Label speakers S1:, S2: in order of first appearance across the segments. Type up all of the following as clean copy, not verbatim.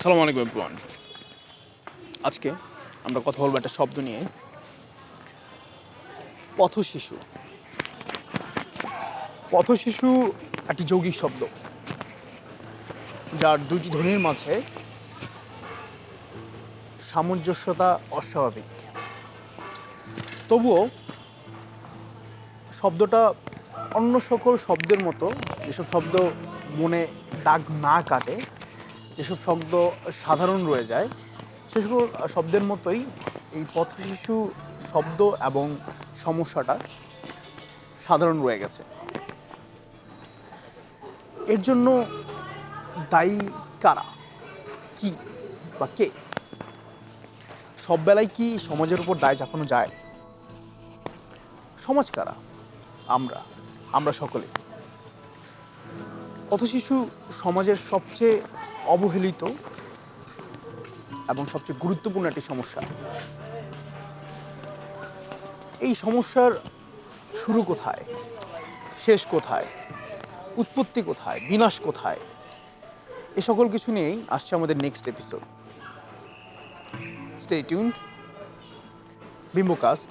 S1: আসসালামু আলাইকুম এভরিওয়ান। আজকে আমরা কথা বলবো একটা শব্দ নিয়ে, পথশিশু। পথশিশু একটি যৌগিক শব্দ, যার দুইটি ধ্বনির মাঝে সামঞ্জস্যতা অস্বাভাবিক। তবুও শব্দটা অন্য সকল শব্দের মতো, যেসব শব্দ মনে দাগ না কাটে, যেসব শব্দ সাধারণ রয়ে যায়, সে সকল শব্দের মতোই এই পথশিশু শব্দ এবং সমস্যাটা সাধারণ রয়ে গেছে। এর জন্য দায়ী কারা, কি বা কে? সব বেলায় কি সমাজের উপর দায় চাপানো যায়? সমাজ কারা? আমরা সকলে। পথশিশু সমাজের সবচেয়ে অবহেলিত এবং সবচেয়ে গুরুত্বপূর্ণ একটি সমস্যা। এই সমস্যার শুরু কোথায়, শেষ কোথায়, উৎপত্তি কোথায়, বিনাশ কোথায়, এ সকল কিছু নিয়েই আসছে আমাদের next episode. Stay tuned. Bimbocast,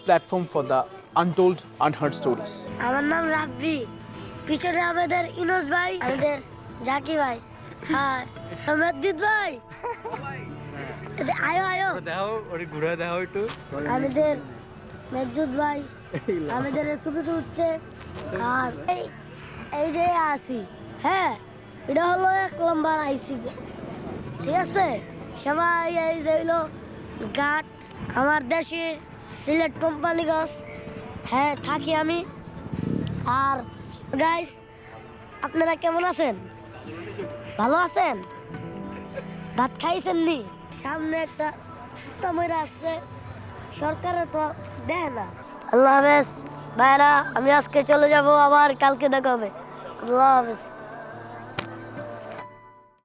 S1: platform for the untold unheard stories.
S2: আমার নাম রাব্বি, পিছনে আমাদের ইনোস ভাই, আমাদের জাকি ভাই, হ্যাঁ মসজিদ ভাই, আয়ো আয়ো
S3: দেখাও, ওরে ঘুরে দেখাও একটু।
S2: আমাদের মসজিদ ভাই, আমাদের ছবি তুলছে। আর এই যে আসি, হ্যাঁ এটা হলো 1 নম্বর আইসি, ঠিক আছে? সবাই এই যে হইলো গাট, আমার দেশের সিলেট কোম্পানিগঞ্জ, হ্যাঁ থাকি আমি। আর গাইস, আপনারা কেমন আছেন? ভালো আছেন? ভাত খাইছেন নি? সামনে একটা তমরা আছে, সরকারে তো দেয় না। আল্লাহ হাফেজ ভাইরা, আমি আজকে চলে যাব, আবার কালকে দেখা হবে। আল্লাহ হাফেজ।